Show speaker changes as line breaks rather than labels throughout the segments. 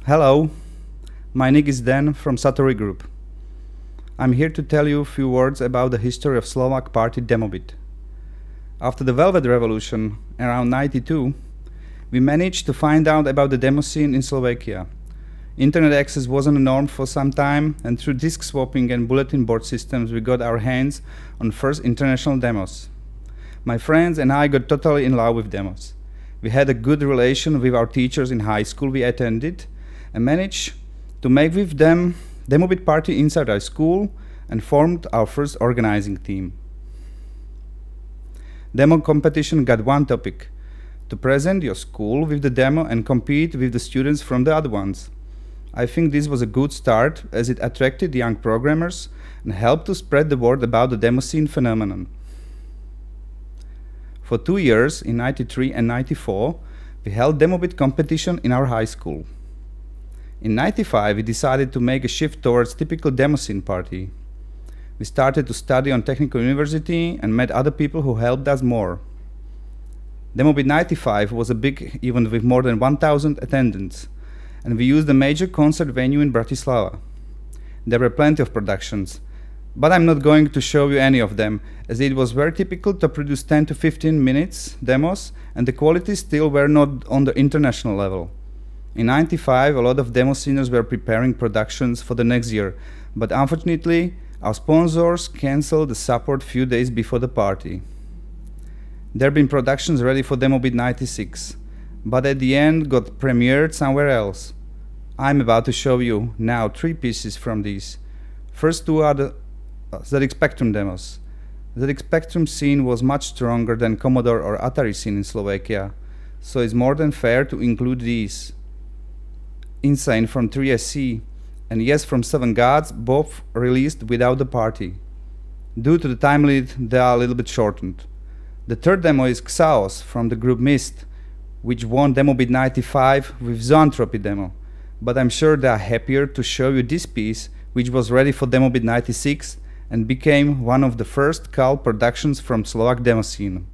Hello, my nick is Zden from Satori Group. I'm here to tell you a few words about the history of Slovak party Demobit. After the Velvet Revolution, around 92, we managed to find out about the demo scene in Slovakia. Internet access wasn't a norm for some time, and through disk swapping and bulletin board systems we got our hands on first international demos. My friends and I got totally in love with demos. We had a good relation with our teachers in high school we attended, and managed to make with them Demobit party inside our school and formed our first organizing team. Demo competition got one topic: to present your school with the demo and compete with the students from the other ones. I think this was a good start as it attracted young programmers and helped to spread the word about the demo scene phenomenon. For 2 years, in 93 and 94, we held Demobit competition in our high school. In 95, we decided to make a shift towards typical demo scene party. We started to study on Technical University and met other people who helped us more. Demobit 95 was a big event with more than 1,000 attendants, and we used a major concert venue in Bratislava. There were plenty of productions, but I'm not going to show you any of them, as it was very typical to produce 10 to 15 minutes demos, and the quality still were not on the international level. In 95, a lot of demo sceners were preparing productions for the next year, but unfortunately, our sponsors cancelled the support few days before the party. There have been productions ready for Demobit 96, but at the end got premiered somewhere else. I'm about to show you now 3 pieces from these. First 2 are the ZX Spectrum demos. The ZX Spectrum scene was much stronger than Commodore or Atari scene in Slovakia, so it's more than fair to include these. Insane from 3SC and Yes from 7 Gods, both released without the party. Due to the time limit, they are a little bit shortened. The third demo is Xaos from the group Mist, which won Demobit 95 with Zoantropy demo, but I'm sure they are happier to show you this piece, which was ready for Demobit 96 and became one of the first cult productions from Slovak demo scene.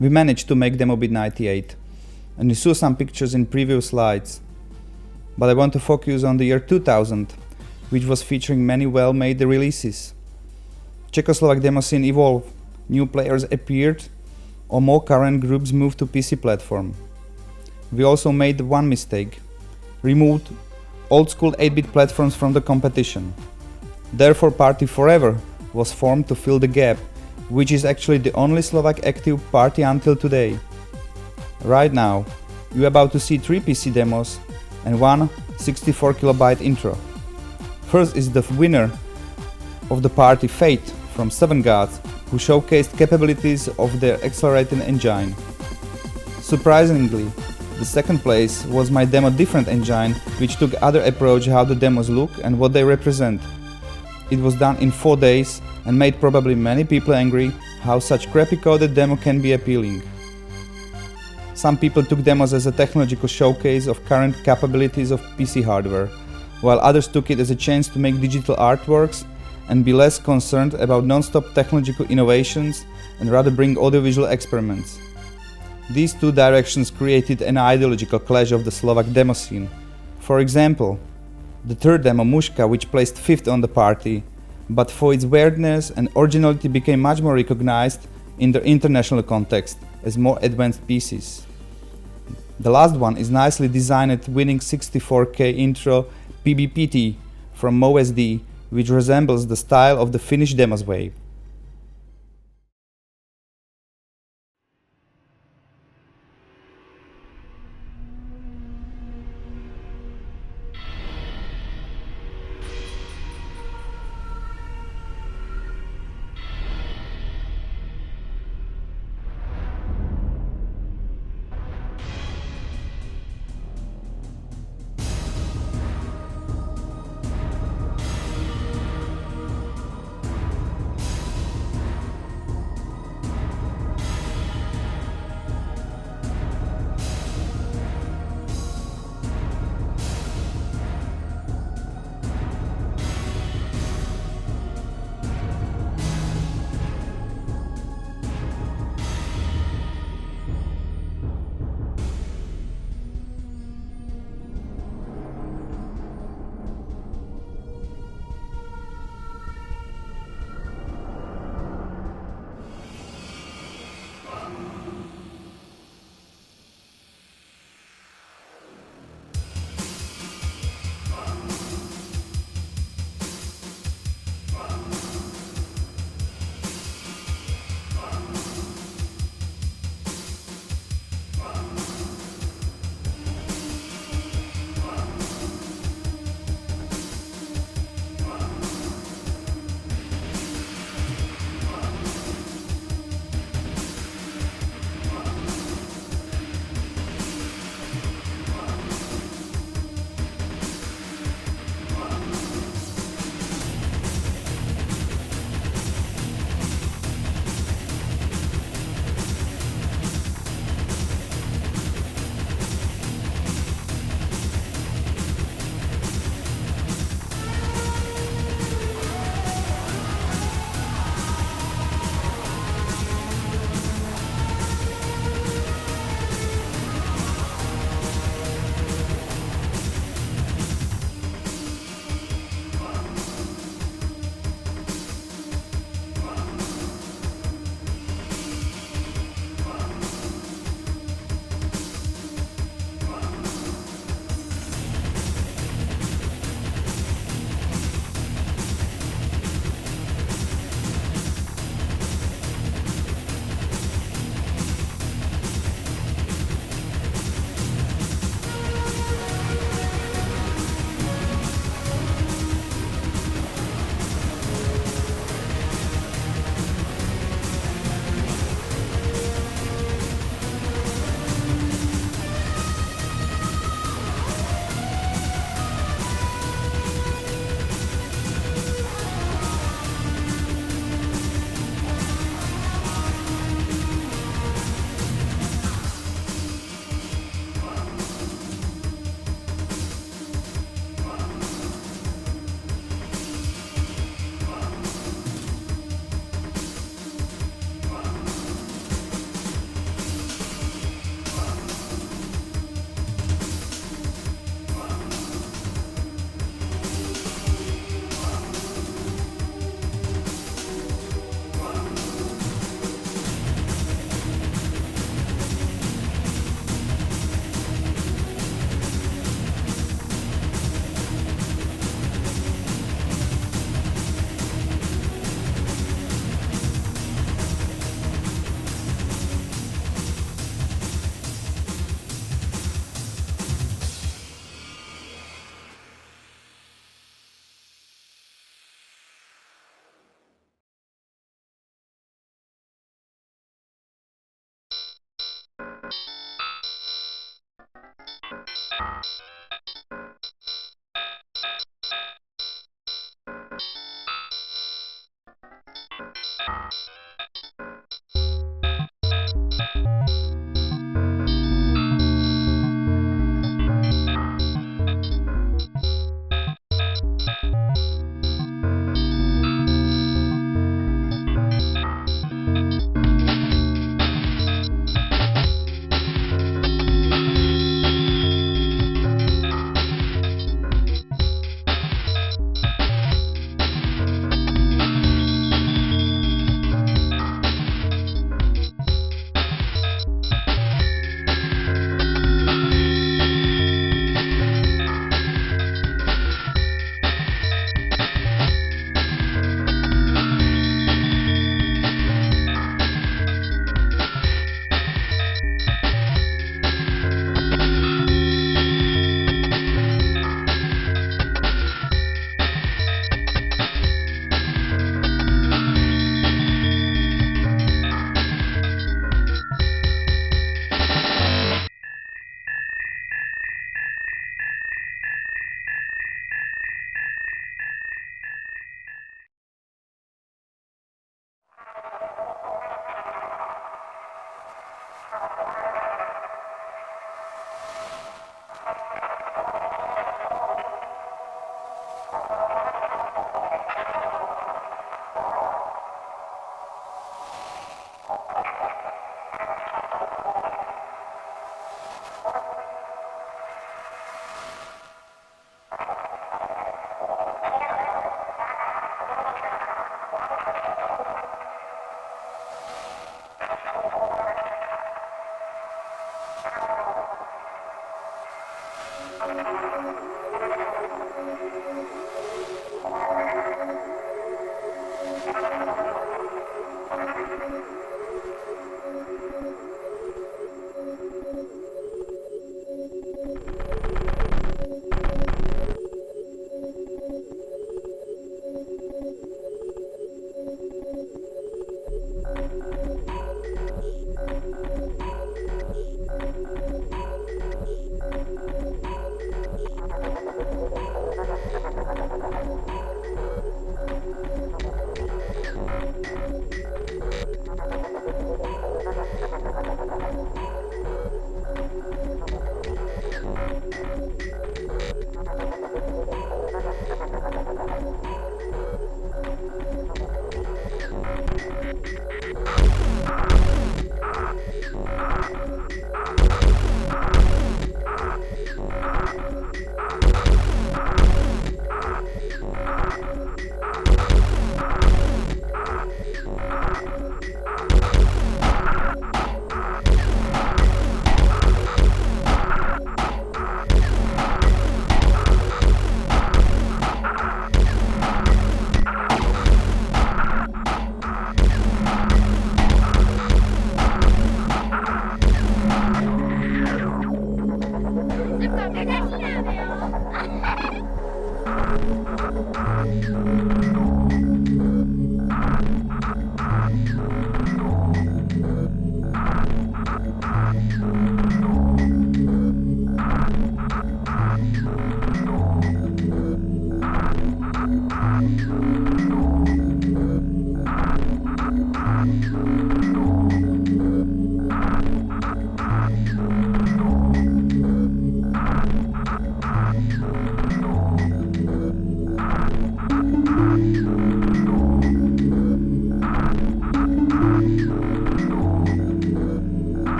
We managed to make Demobit 98, and you saw some pictures in previous slides. But I want to focus on the year 2000, which was featuring many well-made releases. Czechoslovak demo scene evolved, new players appeared, or more current groups moved to PC platform. We also made one mistake: removed old-school 8-bit platforms from the competition. Therefore, Party Forever was formed to fill the gap, which is actually the only Slovak active party until today. Right now, you're about to see 3 PC demos and one 64KB intro. First is the winner of the party, Fate from Seven Gods, who showcased capabilities of their accelerating engine. Surprisingly, the second place was my demo Different Engine, which took other approach how the demos look and what they represent. It was done in 4 days and made probably many people angry how such crappy coded demo can be appealing. Some people took demos as a technological showcase of current capabilities of PC hardware, while others took it as a chance to make digital artworks and be less concerned about non-stop technological innovations and rather bring audiovisual experiments. These two directions created an ideological clash of the Slovak demo scene. For example, the third demo, Mush Ca, which placed 5th on the party, but for its weirdness and originality became much more recognized in the international context as more advanced pieces. The last one is nicely designed, winning 64K intro PBPT from MovSD, which resembles the style of the Finnish demos wave.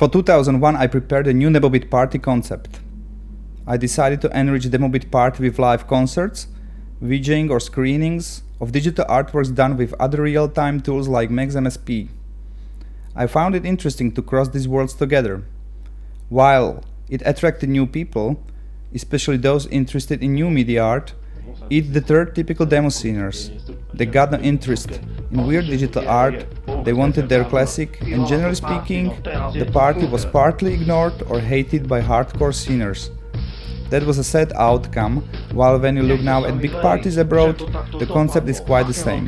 For 2001 I prepared a new Demobit party concept. I decided to enrich Demobit party with live concerts, VJing or screenings of digital artworks done with other real-time tools like MexMSP. I found it interesting to cross these worlds together. While it attracted new people, especially those interested in new media art, it deterred typical demo sceners. They got no interest in weird digital art, they wanted their classic, and generally speaking, the party was partly ignored or hated by hardcore sceners. That was a sad outcome, while when you look now at big parties abroad, the concept is quite the same.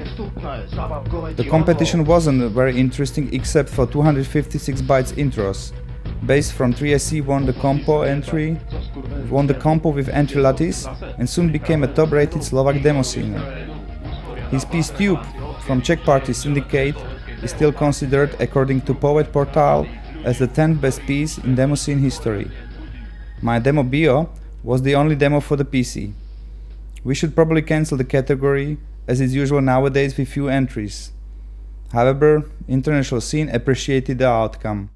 The competition wasn't very interesting except for 256 bytes intros. Bass from 3SC won the compo with entry Lattice and soon became a top-rated Slovak demo scener. His piece Tube from Czech party Syndicate is still considered, according to Poet Portal, as the 10th best piece in demo scene history. My demo bio was the only demo for the PC. We should probably cancel the category, as is usual nowadays with few entries. However, international scene appreciated the outcome.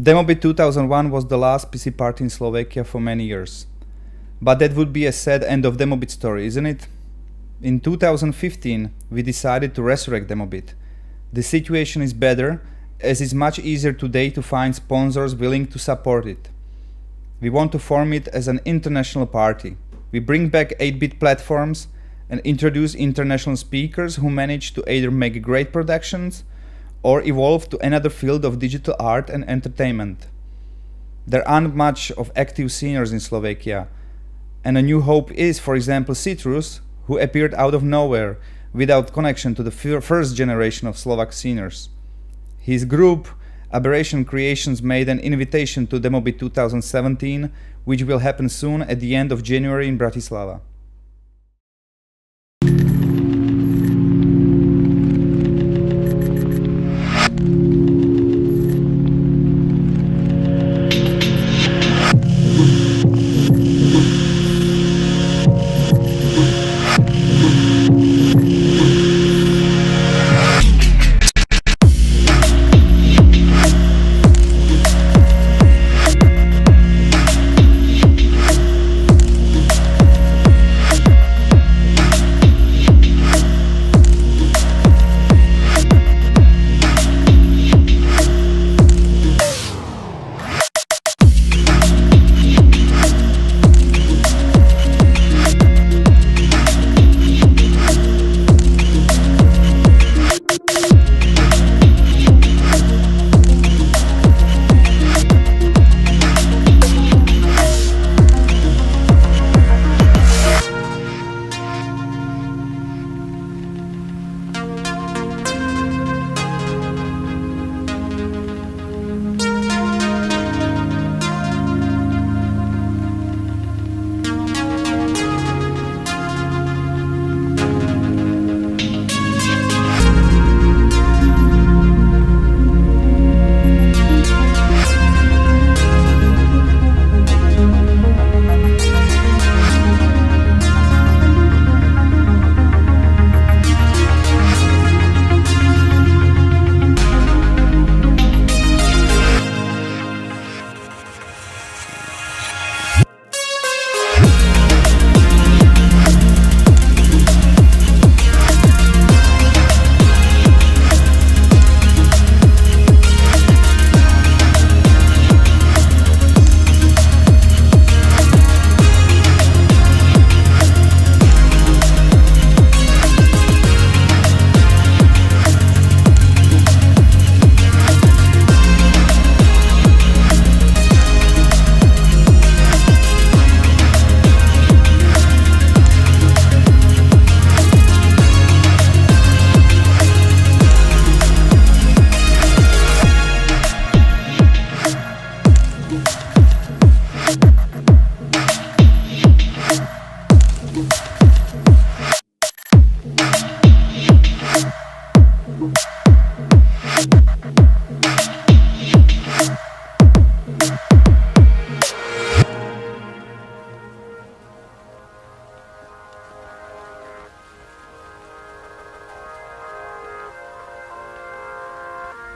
Demobit 2001 was the last PC party in Slovakia for many years. But that would be a sad end of Demobit story, isn't it? In 2015, we decided to resurrect Demobit. The situation is better, as it's much easier today to find sponsors willing to support it. We want to form it as an international party. We bring back 8-bit platforms and introduce international speakers who manage to either make great productions or evolve to another field of digital art and entertainment. There aren't much of active sceners in Slovakia, and a new hope is, for example, Citrus, who appeared out of nowhere without connection to the first generation of Slovak sceners. His group, Aberration Creations, made an invitation to Demobit 2017, which will happen soon at the end of January in Bratislava.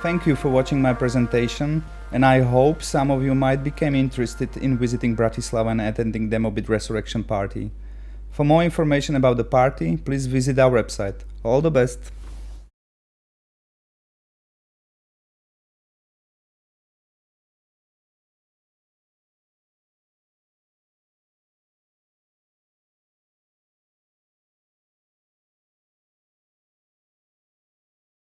Thank you for watching my presentation, and I hope some of you might become interested in visiting Bratislava and attending Demobit Resurrection Party. For more information about the party, please visit our website. All the best!